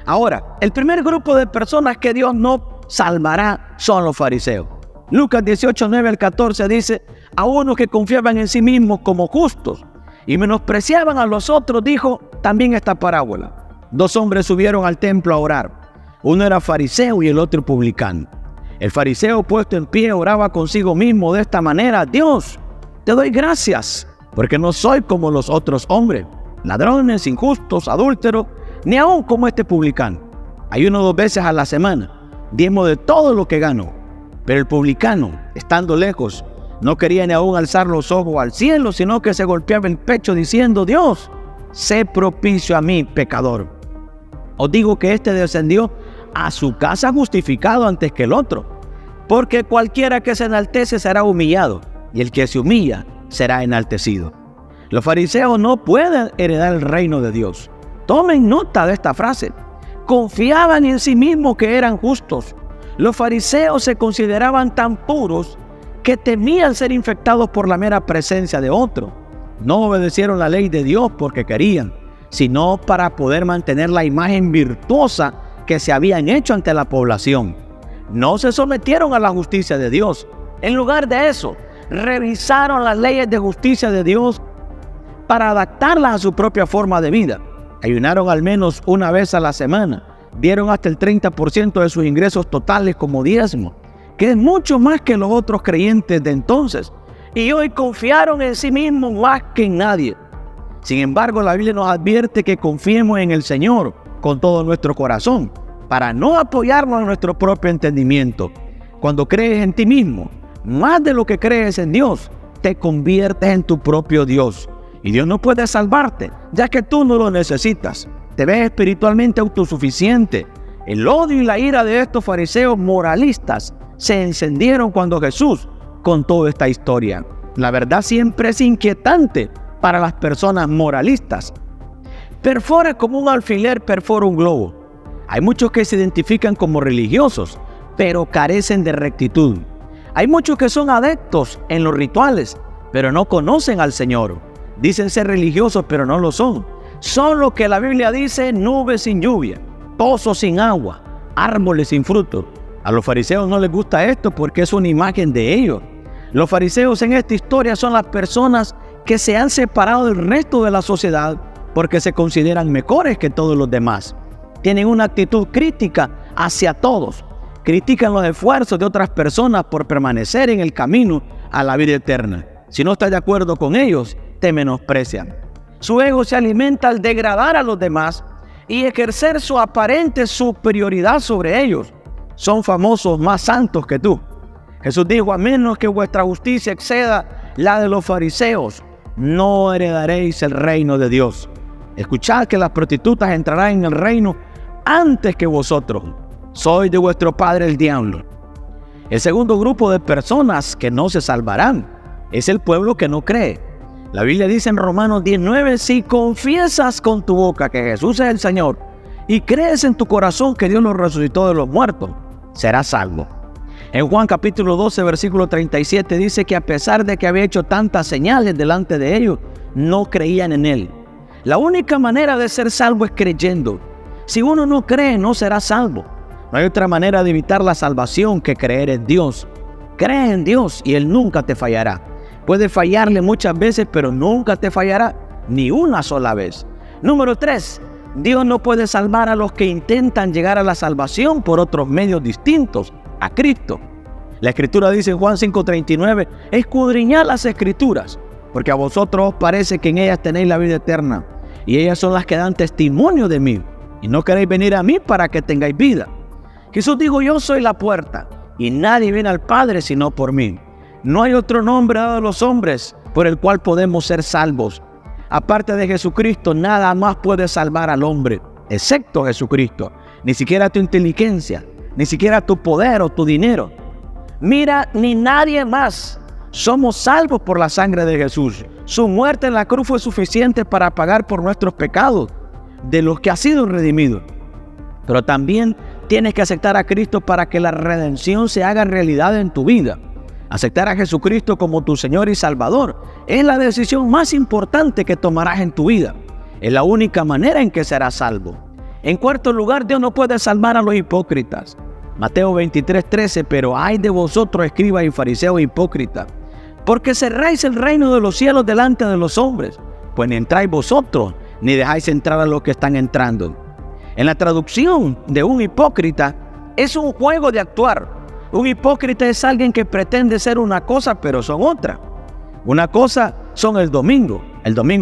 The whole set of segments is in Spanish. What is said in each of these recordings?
Ahora, el primer grupo de personas que Dios no salvará son los fariseos. Lucas 18, 9 al 14 dice: a unos que confiaban en sí mismos como justos y menospreciaban a los otros, dijo también esta parábola. 2 hombres subieron al templo a orar. Uno era fariseo y el otro publicano. El fariseo, puesto en pie, oraba consigo mismo de esta manera: Dios, te doy gracias, porque no soy como los otros hombres, ladrones, injustos, adúlteros, ni aun como este publicano. Ayuno 2 veces a la semana, diezmo de todo lo que gano. Pero el publicano, estando lejos, no quería ni aún alzar los ojos al cielo, sino que se golpeaba el pecho diciendo: Dios, sé propicio a mí, pecador. Os digo que este descendió a su casa justificado antes que el otro, porque cualquiera que se enaltece será humillado, y el que se humilla será enaltecido. Los fariseos no pueden heredar el reino de Dios. Tomen nota de esta frase. Confiaban en sí mismos que eran justos. Los fariseos se consideraban tan puros que temían ser infectados por la mera presencia de otro. No obedecieron la ley de Dios porque querían, sino para poder mantener la imagen virtuosa que se habían hecho ante la población. No se sometieron a la justicia de Dios. En lugar de eso, revisaron las leyes de justicia de Dios para adaptarlas a su propia forma de vida. Ayunaron al menos una vez a la semana. Dieron hasta el 30% de sus ingresos totales como diezmo, que es mucho más que los otros creyentes de entonces. Y hoy confiaron en sí mismos más que en nadie. Sin embargo, la Biblia nos advierte que confiemos en el Señor con todo nuestro corazón, para no apoyarnos en nuestro propio entendimiento. Cuando crees en ti mismo, más de lo que crees en Dios, te conviertes en tu propio Dios. Y Dios no puede salvarte, ya que tú no lo necesitas. Te ves espiritualmente autosuficiente. El odio y la ira de estos fariseos moralistas se encendieron cuando Jesús contó esta historia. La verdad siempre es inquietante para las personas moralistas. Perfora como un alfiler perfora un globo. Hay muchos que se identifican como religiosos, pero carecen de rectitud. Hay muchos que son adeptos en los rituales, pero no conocen al Señor. Dicen ser religiosos, pero no lo son. Son lo que la Biblia dice: nubes sin lluvia, pozos sin agua, árboles sin fruto. A los fariseos no les gusta esto porque es una imagen de ellos. Los fariseos en esta historia son las personas que se han separado del resto de la sociedad porque se consideran mejores que todos los demás. Tienen una actitud crítica hacia todos. Critican los esfuerzos de otras personas por permanecer en el camino a la vida eterna. Si no estás de acuerdo con ellos, te menosprecian. Su ego se alimenta al degradar a los demás y ejercer su aparente superioridad sobre ellos. Son famosos más santos que tú. Jesús dijo: a menos que vuestra justicia exceda la de los fariseos, no heredaréis el reino de Dios. Escuchad que las prostitutas entrarán en el reino antes que vosotros. Sois de vuestro padre el diablo. El segundo grupo de personas que no se salvarán es el pueblo que no cree. La Biblia dice en Romanos 19: si confiesas con tu boca que Jesús es el Señor y crees en tu corazón que Dios lo resucitó de los muertos, serás salvo. En Juan capítulo 12, versículo 37 dice que a pesar de que había hecho tantas señales delante de ellos, no creían en Él. La única manera de ser salvo es creyendo. Si uno no cree, no será salvo. No hay otra manera de evitar la salvación que creer en Dios. Cree en Dios y Él nunca te fallará. Puede fallarle muchas veces, pero nunca te fallará, ni una sola vez. Número 3. Dios no puede salvar a los que intentan llegar a la salvación por otros medios distintos a Cristo. La Escritura dice en Juan 5:39: escudriñad las Escrituras, porque a vosotros os parece que en ellas tenéis la vida eterna, y ellas son las que dan testimonio de mí, y no queréis venir a mí para que tengáis vida. Jesús dijo: yo soy la puerta, y nadie viene al Padre sino por mí. No hay otro nombre dado a los hombres por el cual podemos ser salvos. Aparte de Jesucristo, nada más puede salvar al hombre, excepto Jesucristo. Ni siquiera tu inteligencia, ni siquiera tu poder o tu dinero. Mira, ni nadie más. Somos salvos por la sangre de Jesús. Su muerte en la cruz fue suficiente para pagar por nuestros pecados, de los que ha sido redimido. Pero también tienes que aceptar a Cristo para que la redención se haga realidad en tu vida. Aceptar a Jesucristo como tu Señor y Salvador es la decisión más importante que tomarás en tu vida. Es la única manera en que serás salvo. En cuarto lugar, Dios no puede salvar a los hipócritas. Mateo 23:13, pero ay de vosotros, escribas y fariseos hipócritas, porque cerráis el reino de los cielos delante de los hombres, pues ni entráis vosotros, ni dejáis entrar a los que están entrando. En la traducción de un hipócrita, es un juego de actuar. Un hipócrita es alguien que pretende ser una cosa, pero son otra. Una cosa son el domingo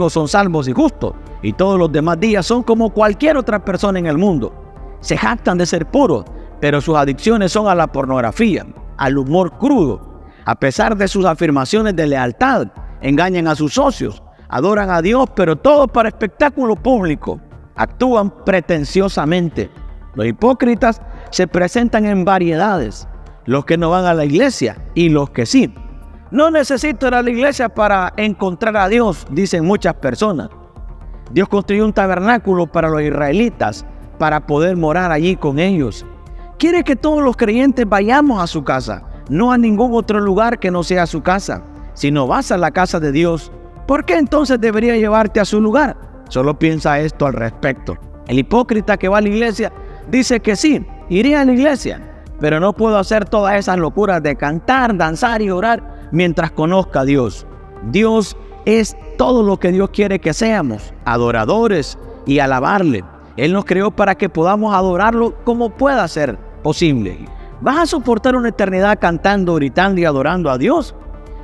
son salvos y justos, y todos los demás días son como cualquier otra persona en el mundo. Se jactan de ser puros, pero sus adicciones son a la pornografía, al humor crudo. A pesar de sus afirmaciones de lealtad, engañan a sus socios, adoran a Dios, pero todo para espectáculo público. Actúan pretenciosamente. Los hipócritas se presentan en variedades, los que no van a la iglesia y los que sí. No necesito ir a la iglesia para encontrar a Dios, dicen muchas personas. Dios construyó un tabernáculo para los israelitas para poder morar allí con ellos. Quiere que todos los creyentes vayamos a su casa, no a ningún otro lugar que no sea su casa. Si no vas a la casa de Dios, ¿por qué entonces debería llevarte a su lugar? Solo piensa esto al respecto. El hipócrita que va a la iglesia dice que sí, iré a la iglesia, pero no puedo hacer todas esas locuras de cantar, danzar y orar mientras conozca a Dios. Dios es todo lo que Dios quiere que seamos, adoradores y alabarle. Él nos creó para que podamos adorarlo como pueda ser posible. ¿Vas a soportar una eternidad cantando, gritando y adorando a Dios?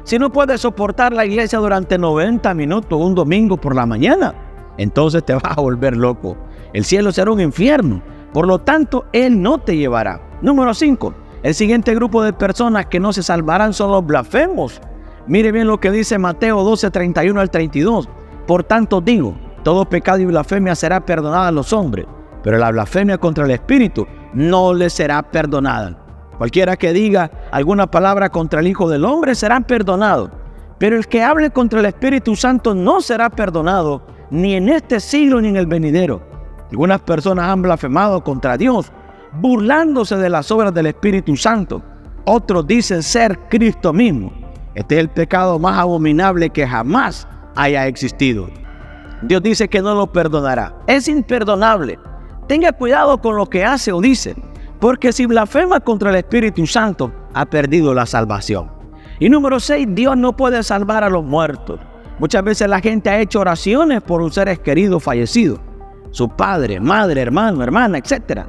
Si no puedes soportar la iglesia durante 90 minutos un domingo por la mañana, entonces te vas a volver loco. El cielo será un infierno. Por lo tanto, Él no te llevará. Número 5. El siguiente grupo de personas que no se salvarán son los blasfemos. Mire bien lo que dice Mateo 12:31 al 32. Por tanto digo, todo pecado y blasfemia será perdonada a los hombres, pero la blasfemia contra el Espíritu no les será perdonada. Cualquiera que diga alguna palabra contra el Hijo del Hombre será perdonado, pero el que hable contra el Espíritu Santo no será perdonado, ni en este siglo ni en el venidero. Algunas personas han blasfemado contra Dios, burlándose de las obras del Espíritu Santo. Otros dicen ser Cristo mismo. Este es el pecado más abominable que jamás haya existido. Dios dice que no lo perdonará. Es imperdonable. Tenga cuidado con lo que hace o dice, porque si blasfema contra el Espíritu Santo, ha perdido la salvación. Y número 6, Dios no puede salvar a los muertos. Muchas veces la gente ha hecho oraciones por un ser querido fallecido, su padre, madre, hermano, hermana, etc.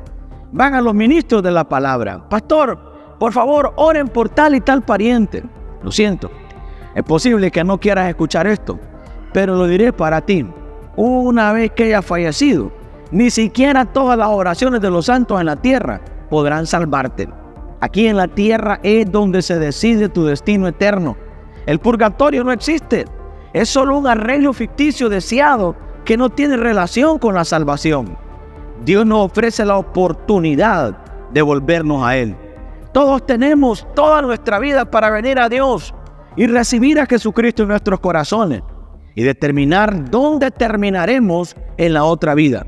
Van a los ministros de la palabra. Pastor, por favor, oren por tal y tal pariente. Lo siento, es posible que no quieras escuchar esto, pero lo diré para ti. Una vez que haya fallecido, ni siquiera todas las oraciones de los santos en la tierra podrán salvarte. Aquí en la tierra es donde se decide tu destino eterno. El purgatorio no existe. Es solo un arreglo ficticio deseado que no tiene relación con la salvación. Dios nos ofrece la oportunidad de volvernos a Él. Todos tenemos toda nuestra vida para venir a Dios y recibir a Jesucristo en nuestros corazones y determinar dónde terminaremos en la otra vida.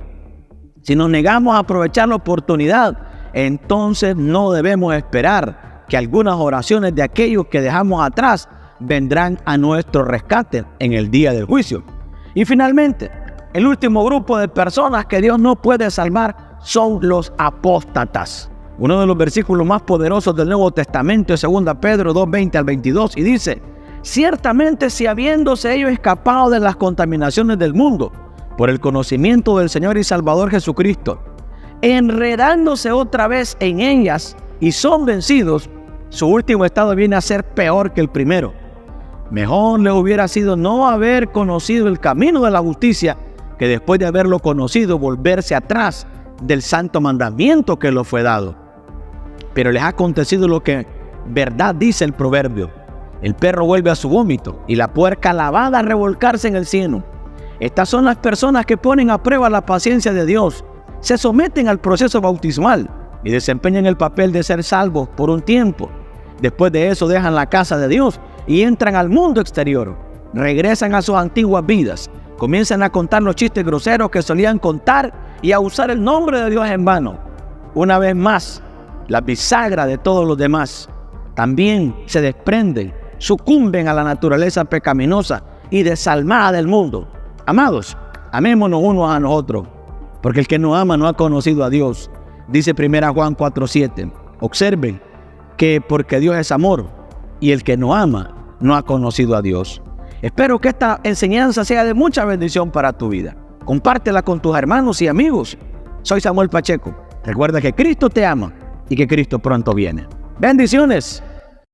Si nos negamos a aprovechar la oportunidad, entonces no debemos esperar que algunas oraciones de aquellos que dejamos atrás vendrán a nuestro rescate en el día del juicio. Y finalmente, el último grupo de personas que Dios no puede salvar son los apóstatas. Uno de los versículos más poderosos del Nuevo Testamento es 2 Pedro 2:20 al 22 y dice: ciertamente si habiéndose ellos escapado de las contaminaciones del mundo por el conocimiento del Señor y Salvador Jesucristo, enredándose otra vez en ellas y son vencidos, su último estado viene a ser peor que el primero. Mejor les hubiera sido no haber conocido el camino de la justicia que después de haberlo conocido volverse atrás del santo mandamiento que les fue dado. Pero les ha acontecido lo que verdad dice el proverbio: el perro vuelve a su vómito y la puerca lavada a revolcarse en el cieno. Estas son las personas que ponen a prueba la paciencia de Dios, se someten al proceso bautismal y desempeñan el papel de ser salvos por un tiempo. Después de eso dejan la casa de Dios y entran al mundo exterior. Regresan a sus antiguas vidas, comienzan a contar los chistes groseros que solían contar y a usar el nombre de Dios en vano. Una vez más, la bisagra de todos los demás. También se desprenden, sucumben a la naturaleza pecaminosa y desalmada del mundo. Amados, amémonos unos a nosotros. porque el que no ama no ha conocido a Dios. Dice 1 Juan 4:7. Observen que porque Dios es amor y el que no ama no ha conocido a Dios. Espero que esta enseñanza sea de mucha bendición para tu vida. Compártela con tus hermanos y amigos. Soy Samuel Pacheco. Recuerda que Cristo te ama y que Cristo pronto viene. Bendiciones.